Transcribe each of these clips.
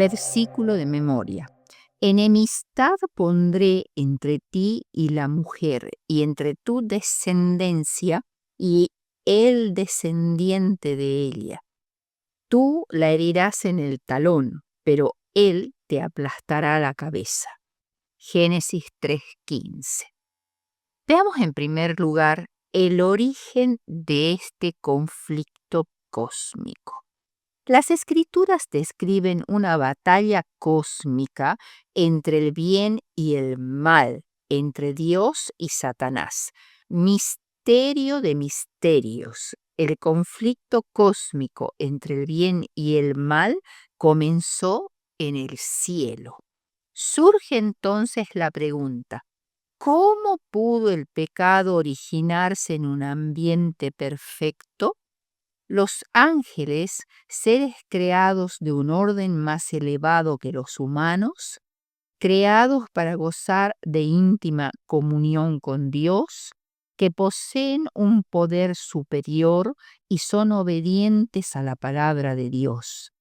Versículo de memoria. Enemistad pondré entre ti y la mujer, y entre tu descendencia y el descendiente de ella. Tú la herirás en el talón, pero él te aplastará la cabeza. Génesis 3:15. Veamos en primer lugar el origen de este conflicto cósmico. Las escrituras describen una batalla cósmica entre el bien y el mal, entre Dios y Satanás. Misterio de misterios. El conflicto cósmico entre el bien y el mal comenzó en el cielo. Surge entonces la pregunta: ¿cómo pudo el pecado originarse en un ambiente perfecto? Los ángeles, seres creados de un orden más elevado que los humanos, creados para gozar de íntima comunión con Dios, que poseen un poder superior y son obedientes a la palabra de Dios.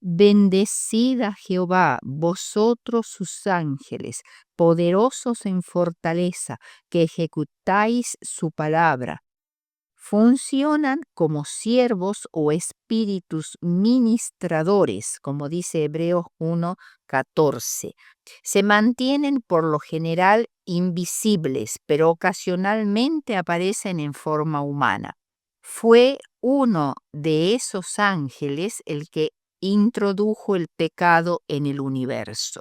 Bendecid a Jehová, vosotros sus ángeles, poderosos en fortaleza, que ejecutáis su palabra. Funcionan como siervos o espíritus ministradores, como dice Hebreos 1:14. Se mantienen por lo general invisibles, pero ocasionalmente aparecen en forma humana. Fue uno de esos ángeles el que introdujo el pecado en el universo.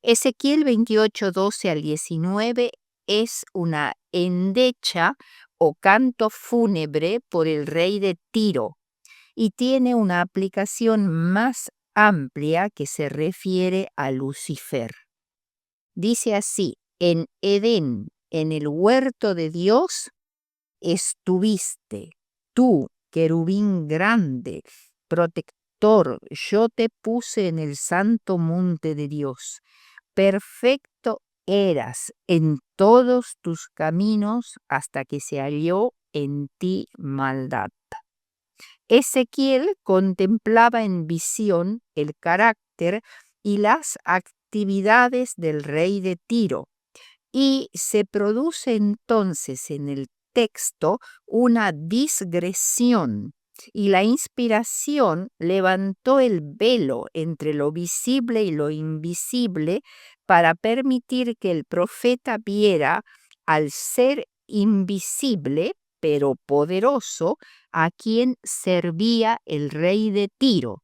Ezequiel 28:12-19 es una endecha o canto fúnebre por el rey de Tiro y tiene una aplicación más amplia que se refiere a Lucifer. Dice así: en Edén, en el huerto de Dios, estuviste, tú, querubín grande, protector, yo te puse en el santo monte de Dios. Perfecto eras en todos tus caminos hasta que se halló en ti maldad. Ezequiel contemplaba en visión el carácter y las actividades del rey de Tiro, y se produce entonces en el texto una digresión, y la inspiración levantó el velo entre lo visible y lo invisible para permitir que el profeta viera al ser invisible pero poderoso a quien servía el rey de Tiro.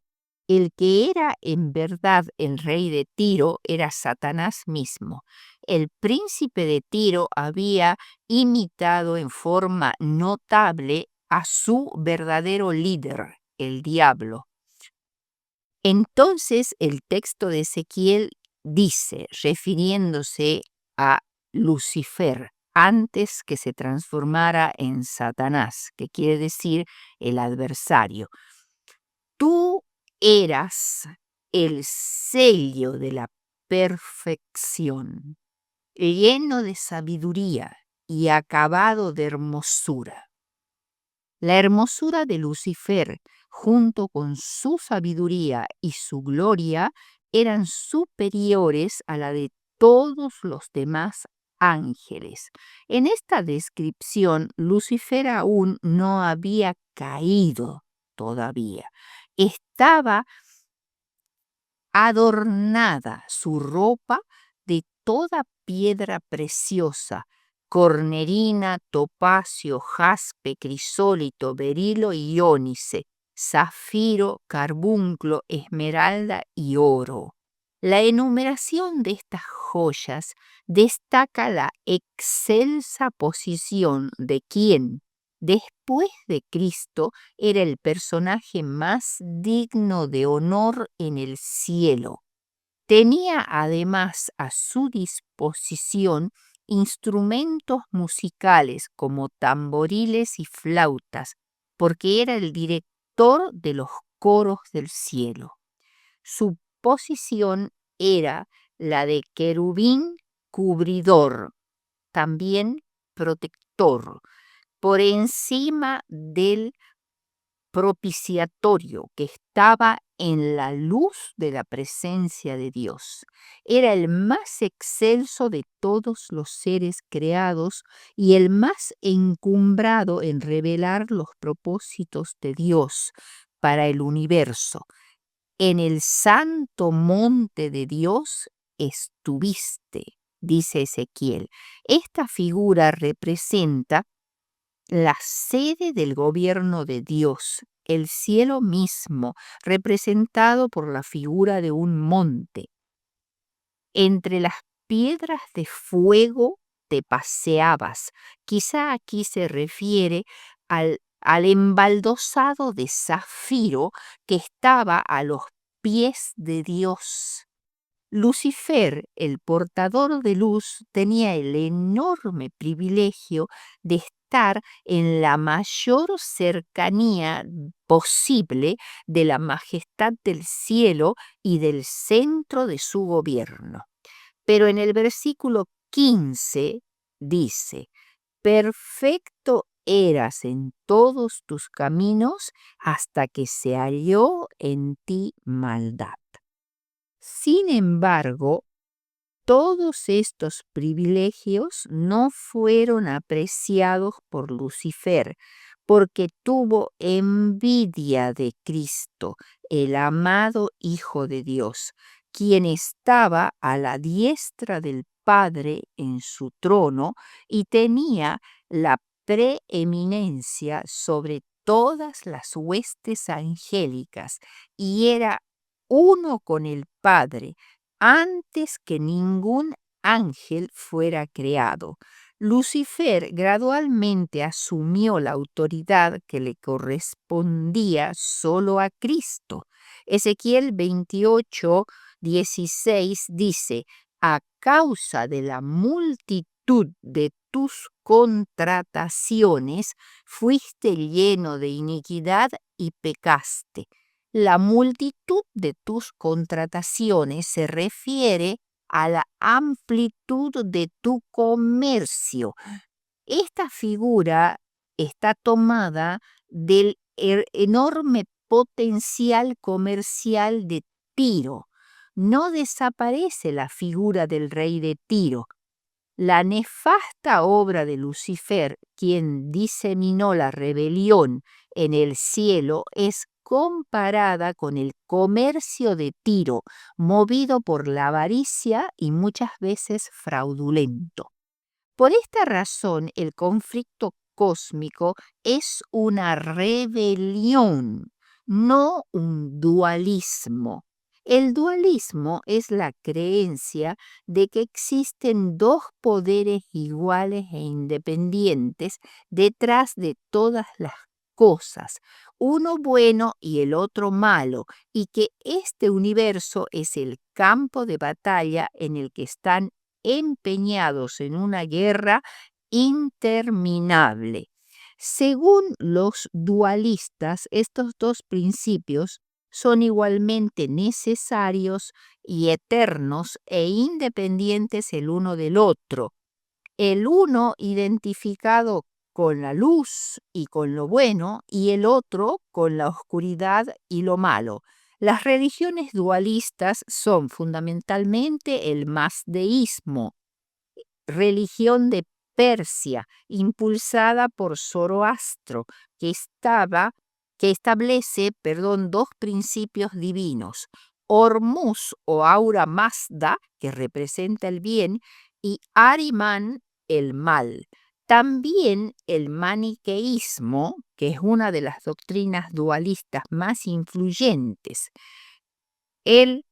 El que era en verdad el rey de Tiro era Satanás mismo. El príncipe de Tiro había imitado en forma notable a su verdadero líder, el diablo. Entonces el texto de Ezequiel dice, refiriéndose a Lucifer, antes que se transformara en Satanás, que quiere decir el adversario: tú eras el sello de la perfección, lleno de sabiduría y acabado de hermosura. La hermosura de Lucifer, junto con su sabiduría y su gloria, eran superiores a la de todos los demás ángeles. En esta descripción, Lucifer aún no había caído todavía. Estaba adornada su ropa de toda piedra preciosa: cornerina, topacio, jaspe, crisólito, berilo y ónice, zafiro, carbunclo, esmeralda y oro. La enumeración de estas joyas destaca la excelsa posición de quien, después de Cristo, era el personaje más digno de honor en el cielo. Tenía además a su disposición instrumentos musicales como tamboriles y flautas, porque era el director de los coros del cielo. Su posición era la de querubín cubridor, también protector, por encima del propiciatorio que estaba en la luz de la presencia de Dios. Era el más excelso de todos los seres creados y el más encumbrado en revelar los propósitos de Dios para el universo. En el santo monte de Dios estuviste, dice Ezequiel. Esta figura representa la sede del gobierno de Dios, el cielo mismo, representado por la figura de un monte. Entre las piedras de fuego te paseabas. Quizá aquí se refiere al embaldosado de zafiro que estaba a los pies de Dios. Lucifer, el portador de luz, tenía el enorme privilegio de estar en la mayor cercanía posible de la majestad del cielo y del centro de su gobierno. Pero en el versículo 15 dice: perfecto eras en todos tus caminos hasta que se halló en ti maldad. Sin embargo, todos estos privilegios no fueron apreciados por Lucifer, porque tuvo envidia de Cristo, el amado Hijo de Dios, quien estaba a la diestra del Padre en su trono y tenía la preeminencia sobre todas las huestes angélicas, y era uno con el Padre antes que ningún ángel fuera creado. Lucifer gradualmente asumió la autoridad que le correspondía solo a Cristo. Ezequiel 28:16 dice: a causa de la multitud de tus contrataciones, fuiste lleno de iniquidad y pecaste. La multitud de tus contrataciones se refiere a la amplitud de tu comercio. Esta figura está tomada del enorme potencial comercial de Tiro. No desaparece la figura del rey de Tiro. La nefasta obra de Lucifer, quien diseminó la rebelión en el cielo, es comparada con el comercio de Tiro, movido por la avaricia y muchas veces fraudulento. Por esta razón, el conflicto cósmico es una rebelión, no un dualismo. El dualismo es la creencia de que existen dos poderes iguales e independientes detrás de todas las cosas, uno bueno y el otro malo, y que este universo es el campo de batalla en el que están empeñados en una guerra interminable. Según los dualistas, estos dos principios son igualmente necesarios y eternos e independientes el uno del otro. El uno identificado con la luz y con lo bueno, y el otro con la oscuridad y lo malo. Las religiones dualistas son fundamentalmente el mazdeísmo, religión de Persia, impulsada por Zoroastro, que establece, dos principios divinos: Hormuz o Aura Mazda, que representa el bien, y Ahriman, el mal. También el maniqueísmo, que es una de las doctrinas dualistas más influyentes. El,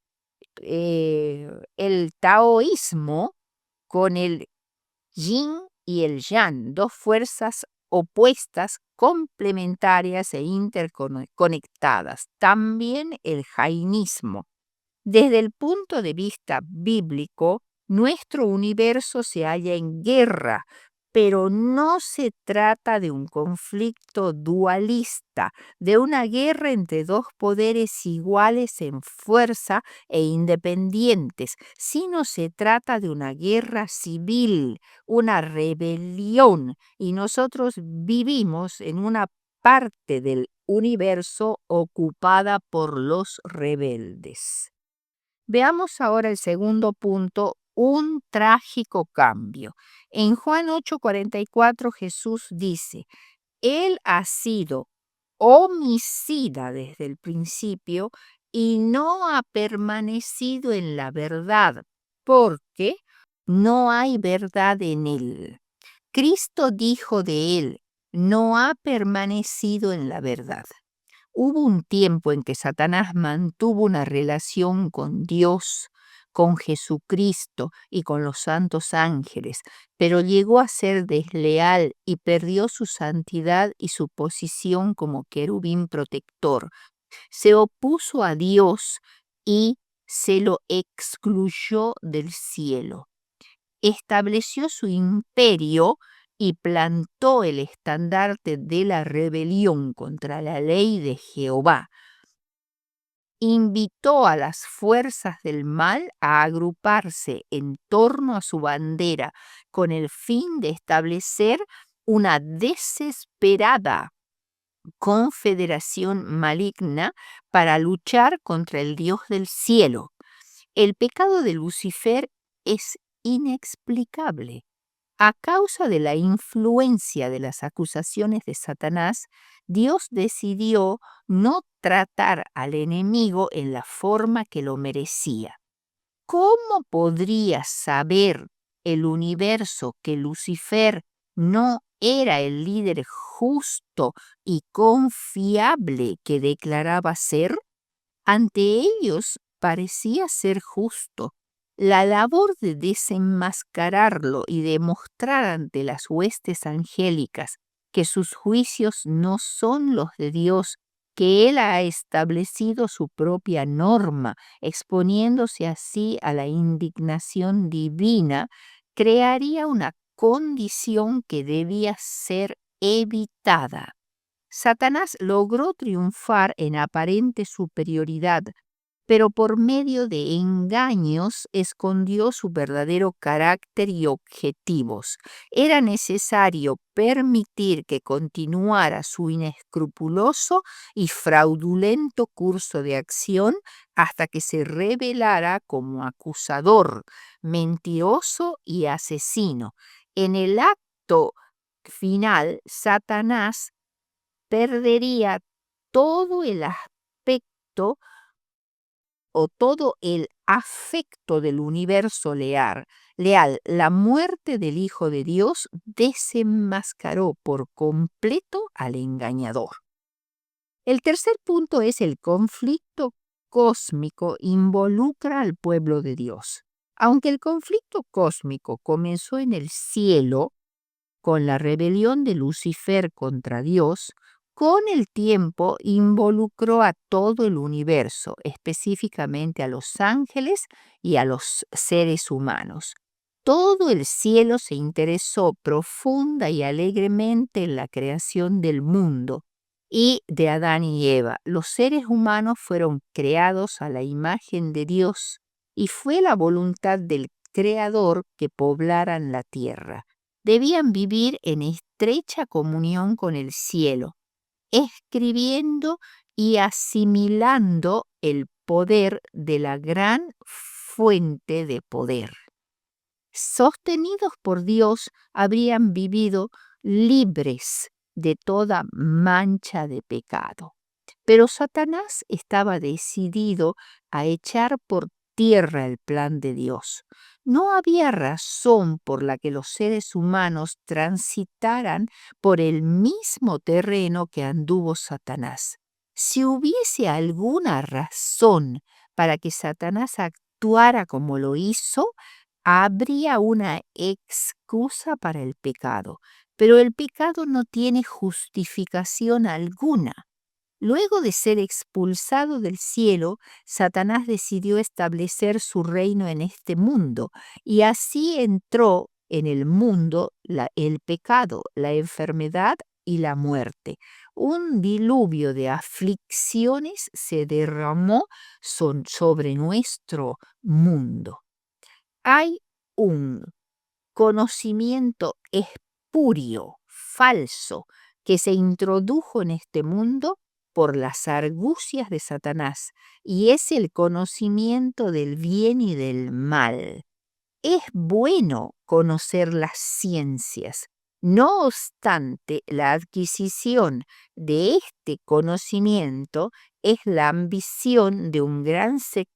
el taoísmo, con el yin y el yang, dos fuerzas opuestas, complementarias e interconectadas. También el jainismo. Desde el punto de vista bíblico, nuestro universo se halla en guerra, pero no se trata de un conflicto dualista, de una guerra entre dos poderes iguales en fuerza e independientes, sino se trata de una guerra civil, una rebelión, y nosotros vivimos en una parte del universo ocupada por los rebeldes. Veamos ahora el segundo punto, un trágico cambio. En Juan 8:44 Jesús dice, Él ha sido homicida desde el principio y no ha permanecido en la verdad, porque no hay verdad en él. Cristo dijo de él, no ha permanecido en la verdad. Hubo un tiempo en que Satanás mantuvo una relación con Dios, con Jesucristo y con los santos ángeles, pero llegó a ser desleal y perdió su santidad y su posición como querubín protector. Se opuso a Dios y se lo excluyó del cielo. Estableció su imperio y plantó el estandarte de la rebelión contra la ley de Jehová. Invitó a las fuerzas del mal a agruparse en torno a su bandera con el fin de establecer una desesperada confederación maligna para luchar contra el Dios del cielo. El pecado de Lucifer es inexplicable. A causa de la influencia de las acusaciones de Satanás, Dios decidió no tratar al enemigo en la forma que lo merecía. ¿Cómo podría saber el universo que Lucifer no era el líder justo y confiable que declaraba ser? Ante ellos parecía ser justo. La labor de desenmascararlo y demostrar ante las huestes angélicas que sus juicios no son los de Dios, que Él ha establecido su propia norma, exponiéndose así a la indignación divina, crearía una condición que debía ser evitada. Satanás logró triunfar en aparente superioridad, pero por medio de engaños escondió su verdadero carácter y objetivos. Era necesario permitir que continuara su inescrupuloso y fraudulento curso de acción hasta que se revelara como acusador, mentiroso y asesino. En el acto final, Satanás perdería todo el aspecto o todo el afecto del universo leal. La muerte del Hijo de Dios desenmascaró por completo al engañador. El tercer punto es el conflicto cósmico involucra al pueblo de Dios. Aunque el conflicto cósmico comenzó en el cielo, con la rebelión de Lucifer contra Dios, con el tiempo involucró a todo el universo, específicamente a los ángeles y a los seres humanos. Todo el cielo se interesó profunda y alegremente en la creación del mundo y de Adán y Eva. Los seres humanos fueron creados a la imagen de Dios y fue la voluntad del Creador que poblaran la tierra. Debían vivir en estrecha comunión con el cielo, escribiendo y asimilando el poder de la gran fuente de poder. Sostenidos por Dios, habrían vivido libres de toda mancha de pecado. Pero Satanás estaba decidido a echar por tierra el plan de Dios. No había razón por la que los seres humanos transitaran por el mismo terreno que anduvo Satanás. Si hubiese alguna razón para que Satanás actuara como lo hizo, habría una excusa para el pecado, pero el pecado no tiene justificación alguna. Luego de ser expulsado del cielo, Satanás decidió establecer su reino en este mundo, y así entró en el mundo el pecado, la enfermedad y la muerte. Un diluvio de aflicciones se derramó sobre nuestro mundo. Hay un conocimiento espurio, falso, que se introdujo en este mundo por las argucias de Satanás, y es el conocimiento del bien y del mal. Es bueno conocer las ciencias. No obstante, la adquisición de este conocimiento es la ambición de un gran sector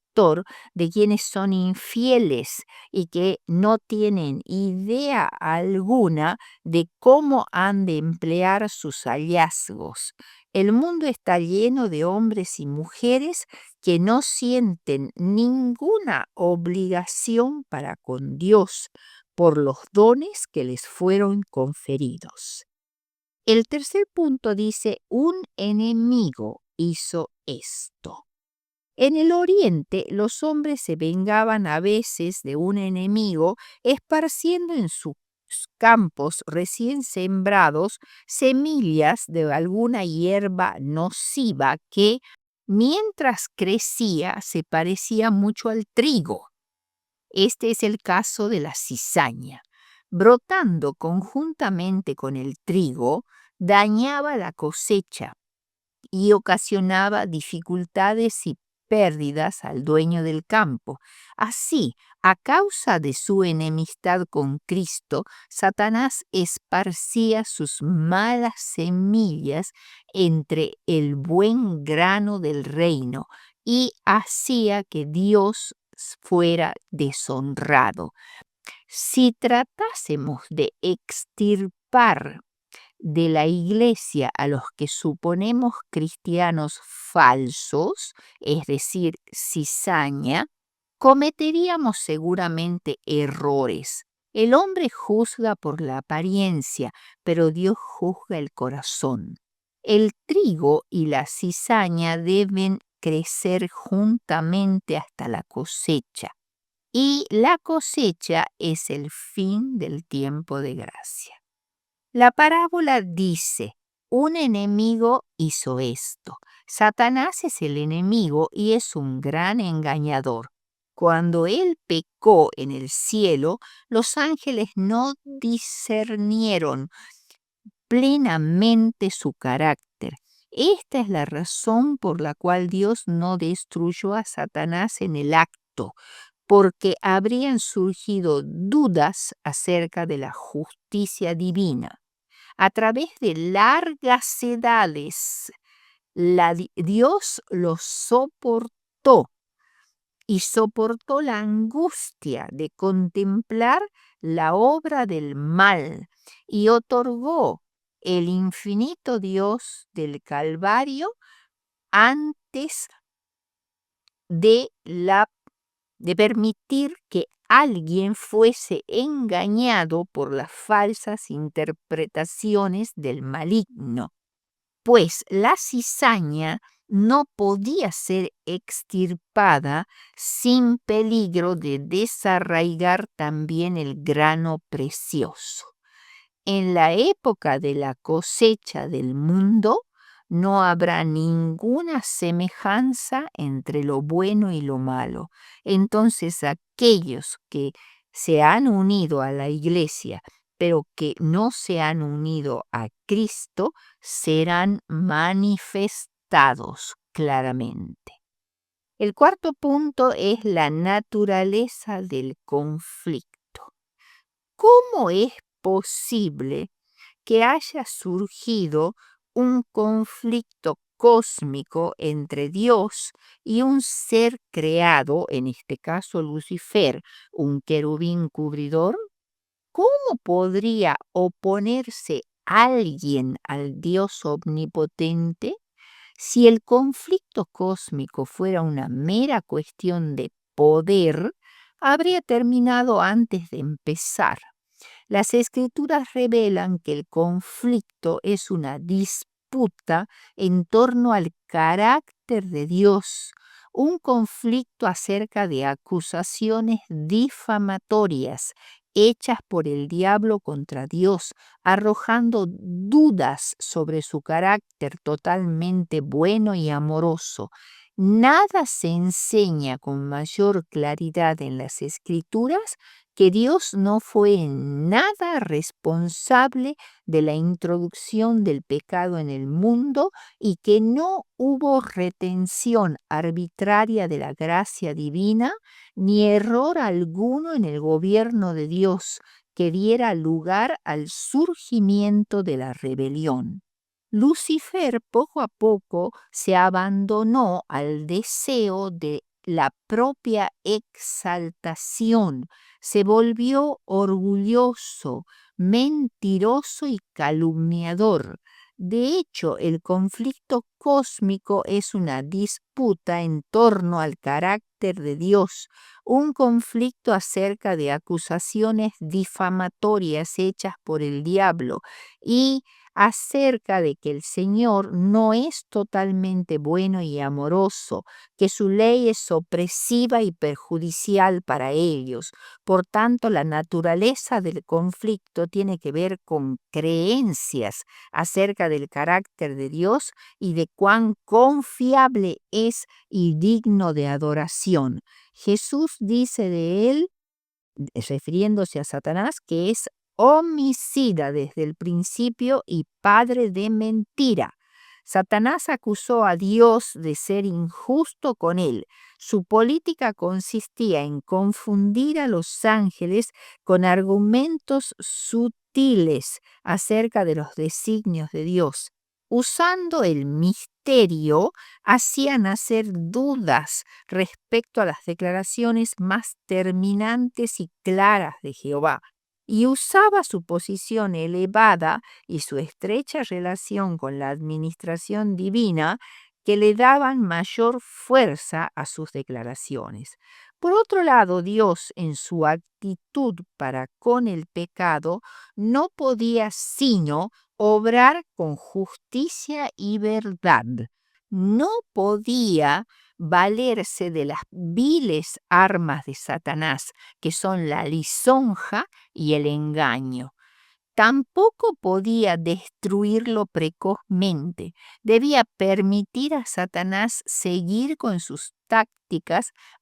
de quienes son infieles y que no tienen idea alguna de cómo han de emplear sus hallazgos. El mundo está lleno de hombres y mujeres que no sienten ninguna obligación para con Dios por los dones que les fueron conferidos. El tercer punto dice, un enemigo hizo esto. En el oriente los hombres se vengaban a veces de un enemigo esparciendo en sus campos recién sembrados semillas de alguna hierba nociva que, mientras crecía, se parecía mucho al trigo. Este es el caso de la cizaña. Brotando conjuntamente con el trigo, dañaba la cosecha y ocasionaba dificultades y pérdidas al dueño del campo. Así, a causa de su enemistad con Cristo, Satanás esparcía sus malas semillas entre el buen grano del reino y hacía que Dios fuera deshonrado. Si tratásemos de extirpar de la iglesia a los que suponemos cristianos falsos, es decir, cizaña, cometeríamos seguramente errores. El hombre juzga por la apariencia, pero Dios juzga el corazón. El trigo y la cizaña deben crecer juntamente hasta la cosecha, y la cosecha es el fin del tiempo de gracia. La parábola dice, un enemigo hizo esto. Satanás es el enemigo y es un gran engañador. Cuando él pecó en el cielo, los ángeles no discernieron plenamente su carácter. Esta es la razón por la cual Dios no destruyó a Satanás en el acto, porque habrían surgido dudas acerca de la justicia divina. A través de largas edades, Dios los soportó y soportó la angustia de contemplar la obra del mal y otorgó el infinito Dios del Calvario antes de permitir que alguien fuese engañado por las falsas interpretaciones del maligno, pues la cizaña no podía ser extirpada sin peligro de desarraigar también el grano precioso. En la época de la cosecha del mundo, no habrá ninguna semejanza entre lo bueno y lo malo. Entonces aquellos que se han unido a la iglesia, pero que no se han unido a Cristo, serán manifestados claramente. El cuarto punto es la naturaleza del conflicto. ¿Cómo es posible que haya surgido un conflicto cósmico entre Dios y un ser creado, en este caso Lucifer, un querubín cubridor? ¿Cómo podría oponerse alguien al Dios omnipotente? Si el conflicto cósmico fuera una mera cuestión de poder, habría terminado antes de empezar. Las escrituras revelan que el conflicto es una disputa en torno al carácter de Dios, un conflicto acerca de acusaciones difamatorias hechas por el diablo contra Dios, arrojando dudas sobre su carácter totalmente bueno y amoroso. Nada se enseña con mayor claridad en las Escrituras que Dios no fue en nada responsable de la introducción del pecado en el mundo y que no hubo retención arbitraria de la gracia divina ni error alguno en el gobierno de Dios que diera lugar al surgimiento de la rebelión. Lucifer poco a poco se abandonó al deseo de la propia exaltación, se volvió orgulloso, mentiroso y calumniador. De hecho, el conflicto cósmico es una disputa en torno al carácter de Dios, un conflicto acerca de acusaciones difamatorias hechas por el diablo y acerca de que el Señor no es totalmente bueno y amoroso, que su ley es opresiva y perjudicial para ellos. Por tanto, la naturaleza del conflicto tiene que ver con creencias acerca del carácter de Dios y de cuán confiable es y digno de adoración. Jesús dice de él, refiriéndose a Satanás, que es homicida desde el principio y padre de mentira. Satanás acusó a Dios de ser injusto con él. Su política consistía en confundir a los ángeles con argumentos sutiles acerca de los designios de Dios. Usando el misterio, hacía nacer dudas respecto a las declaraciones más terminantes y claras de Jehová, y usaba su posición elevada y su estrecha relación con la administración divina que le daban mayor fuerza a sus declaraciones. Por otro lado, Dios, en su actitud para con el pecado, no podía sino obrar con justicia y verdad. No podía valerse de las viles armas de Satanás, que son la lisonja y el engaño. Tampoco podía destruirlo precozmente. Debía permitir a Satanás seguir con sus tácticas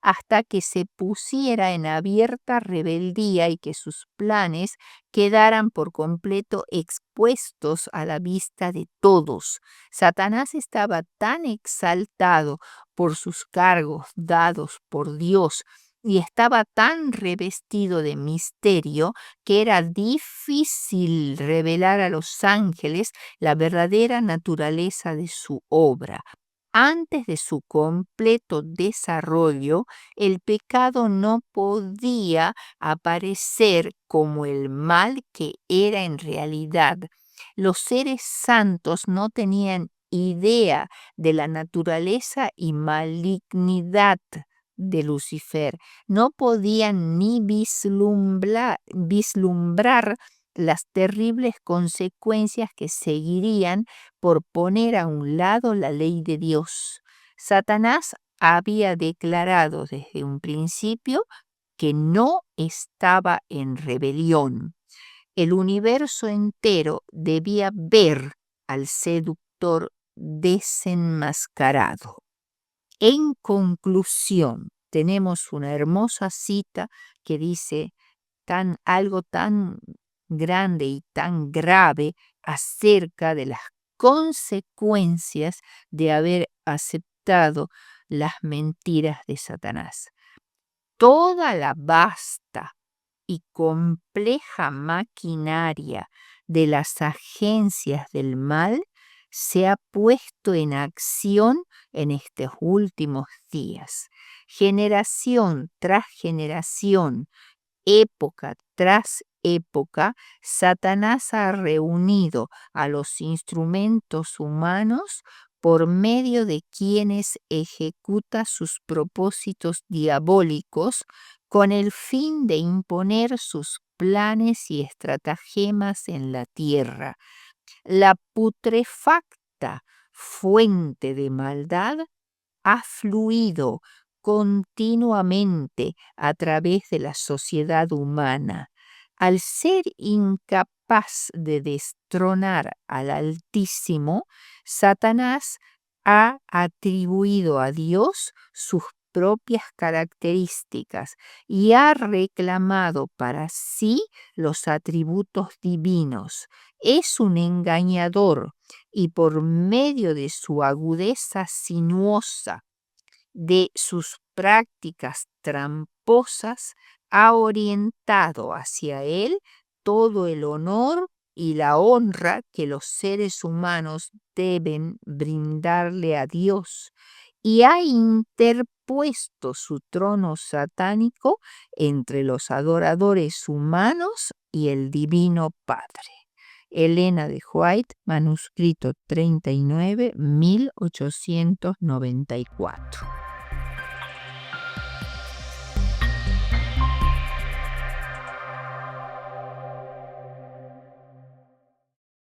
hasta que se pusiera en abierta rebeldía y que sus planes quedaran por completo expuestos a la vista de todos. Satanás estaba tan exaltado por sus cargos dados por Dios y estaba tan revestido de misterio que era difícil revelar a los ángeles la verdadera naturaleza de su obra. Antes de su completo desarrollo, el pecado no podía aparecer como el mal que era en realidad. Los seres santos no tenían idea de la naturaleza y malignidad de Lucifer, no podían ni vislumbrar las terribles consecuencias que seguirían por poner a un lado la ley de Dios. Satanás había declarado desde un principio que no estaba en rebelión. El universo entero debía ver al seductor desenmascarado. En conclusión, tenemos una hermosa cita que dice algo tan grande y tan grave acerca de las consecuencias de haber aceptado las mentiras de Satanás. Toda la vasta y compleja maquinaria de las agencias del mal se ha puesto en acción en estos últimos días. Generación tras generación, época tras época, Satanás ha reunido a los instrumentos humanos por medio de quienes ejecuta sus propósitos diabólicos con el fin de imponer sus planes y estratagemas en la tierra. La putrefacta fuente de maldad ha fluido continuamente a través de la sociedad humana. Al ser incapaz de destronar al Altísimo, Satanás ha atribuido a Dios sus propias características y ha reclamado para sí los atributos divinos. Es un engañador y por medio de su agudeza sinuosa, de sus prácticas tramposas, ha orientado hacia él todo el honor y la honra que los seres humanos deben brindarle a Dios, y ha interpuesto su trono satánico entre los adoradores humanos y el Divino Padre. Elena de White, manuscrito 39, 1894.